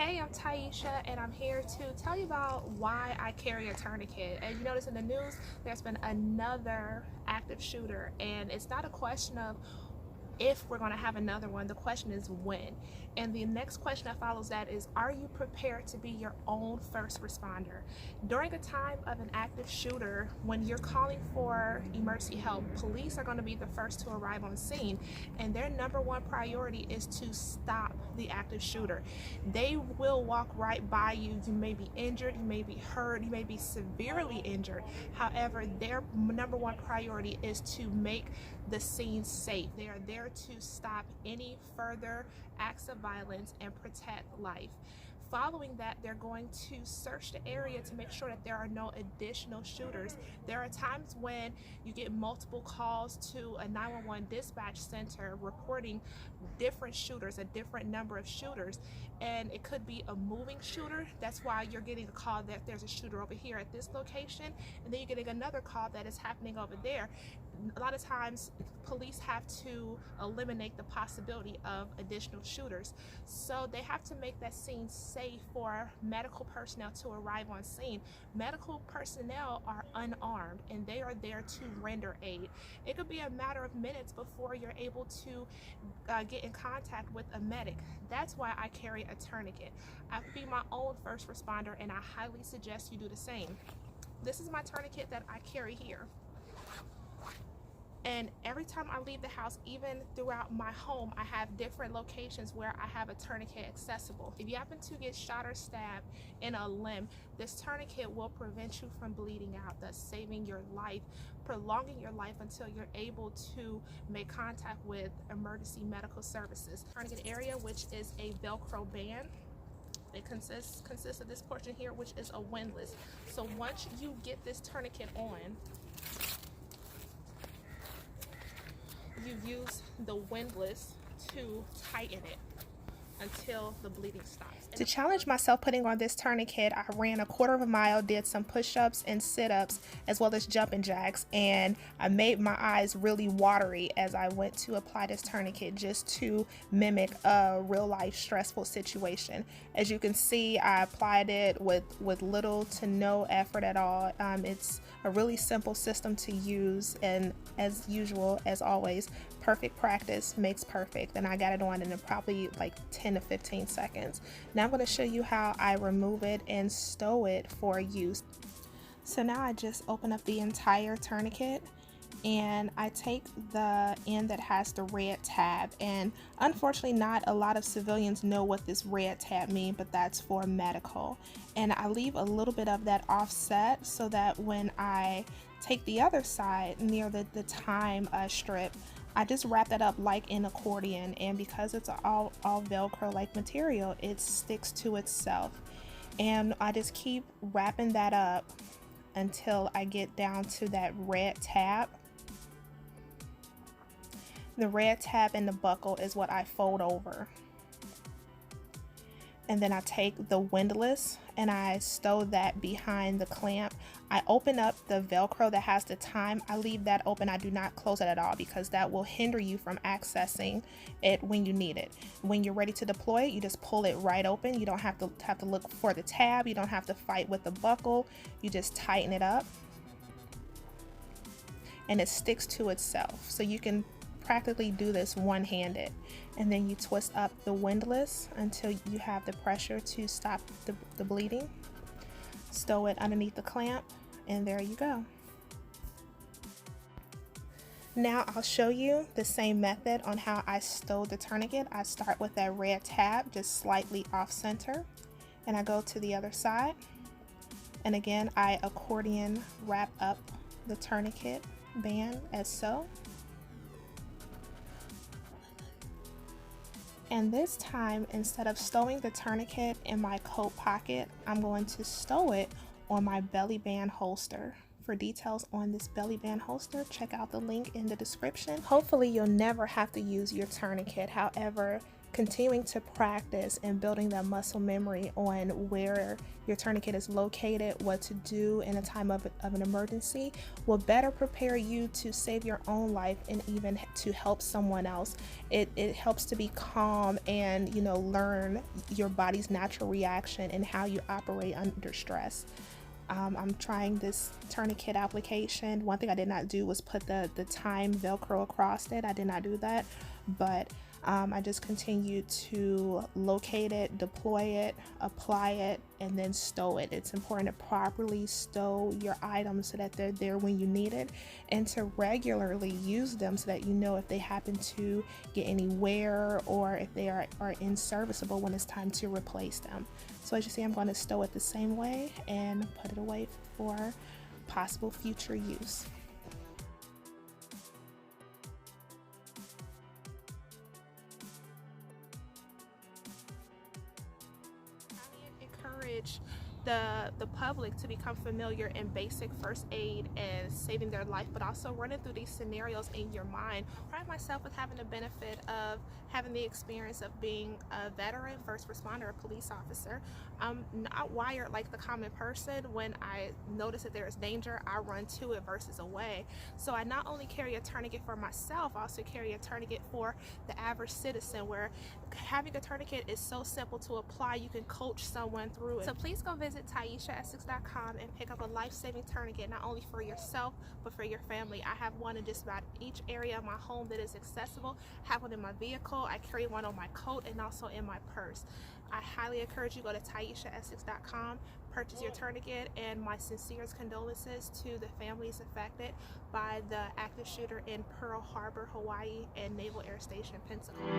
Hey, I'm Taisha, and I'm here to tell you about why I carry a tourniquet. As you notice in the news, there's been another active shooter, and it's not a question of if we're going to have another one. The question is when. And the next question that follows that is, are you prepared to be your own first responder? During a time of an active shooter, when you're calling for emergency help, police are going to be the first to arrive on scene, and their number one priority is to stop the active shooter. They will walk right by you. You may be injured, you may be hurt, you may be severely injured. However, their number one priority is to make the scene safe. They are there to stop any further acts of violence and protect life. Following that, they're going to search the area to make sure that there are no additional shooters. There are times when you get multiple calls to a 911 dispatch center reporting different shooters, a different number of shooters, and it could be a moving shooter. That's why you're getting a call that there's a shooter over here at this location, and then you're getting another call that is happening over there. A lot of times police have to eliminate the possibility of additional shooters, so they have to make that scene safe for medical personnel to arrive on scene. Medical personnel are unarmed and they are there to render aid. It could be a matter of minutes before you're able to get in contact with a medic. That's why I carry a tourniquet. I could be my own first responder, and I highly suggest you do the same. This is my tourniquet that I carry here. And every time I leave the house, even throughout my home, I have different locations where I have a tourniquet accessible. If you happen to get shot or stabbed in a limb, this tourniquet will prevent you from bleeding out, thus saving your life, prolonging your life until you're able to make contact with emergency medical services. Tourniquet area, which is a Velcro band. It consists of this portion here, which is a windlass. So once you get this tourniquet on, you use the windlass to tighten it until the bleeding stops. To challenge myself putting on this tourniquet, I ran a quarter of a mile, did some push-ups and sit-ups, as well as jumping jacks, and I made my eyes really watery as I went to apply this tourniquet just to mimic a real-life stressful situation. As you can see, I applied it with little to no effort at all. It's a really simple system to use, and as usual, as always, perfect practice makes perfect, and I got it on in probably like 10 to 15 seconds. Now I'm going to show you how I remove it and stow it for use. So now I just open up the entire tourniquet and I take the end that has the red tab, and unfortunately not a lot of civilians know what this red tab means, but that's for medical. And I leave a little bit of that offset so that when I take the other side near the time strip, I just wrap that up like an accordion, and because it's all Velcro like material, it sticks to itself. And I just keep wrapping that up until I get down to that red tab. The red tab and the buckle is what I fold over. And then I take the windlass and I stow that behind the clamp. I open up the Velcro that has the time. I leave that open. I do not close it at all because that will hinder you from accessing it when you need it. When you're ready to deploy it, you just pull it right open. You don't have to look for the tab. You don't have to fight with the buckle. You just tighten it up and it sticks to itself. So you can practically do this one-handed, and then you twist up the windlass until you have the pressure to stop the bleeding. Stow it underneath the clamp, and there you go. Now I'll show you the same method on how I stow the tourniquet. I start with that red tab just slightly off center, and I go to the other side, and again I accordion wrap up the tourniquet band as so. And this time, instead of stowing the tourniquet in my coat pocket, I'm going to stow it on my belly band holster. For details on this belly band holster, check out the link in the description. Hopefully you'll never have to use your tourniquet. However, continuing to practice and building that muscle memory on where your tourniquet is located, what to do in a time of an emergency, will better prepare you to save your own life and even to help someone else. It helps to be calm and, learn your body's natural reaction and how you operate under stress. I'm trying this tourniquet application. One thing I did not do was put the time Velcro across it. I did not do that, but I just continue to locate it, deploy it, apply it, and then stow it. It's important to properly stow your items so that they're there when you need it, and to regularly use them so that you know if they happen to get any wear or if they are inserviceable when it's time to replace them. So as you see, I'm going to stow it the same way and put it away for possible future use. Encourage the public to become familiar in basic first aid and saving their life, but also running through these scenarios in your mind. I myself with having the benefit of having the experience of being a veteran, first responder, a police officer. I'm not wired like the common person. When I notice that there is danger, I run to it versus away. So I not only carry a tourniquet for myself, I also carry a tourniquet for the average citizen, where having a tourniquet is so simple to apply. You can coach someone through it. So please go visit TaishaEssex.com and pick up a life-saving tourniquet, not only for yourself but for your family. I have one in just about each area of my home that is accessible. I have one in my vehicle, I carry one on my coat, and also in my purse. I highly encourage you to go to TaishaEssex.com, purchase your tourniquet, and my sincerest condolences to the families affected by the active shooter in Pearl Harbor, Hawaii, and Naval Air Station, Pensacola.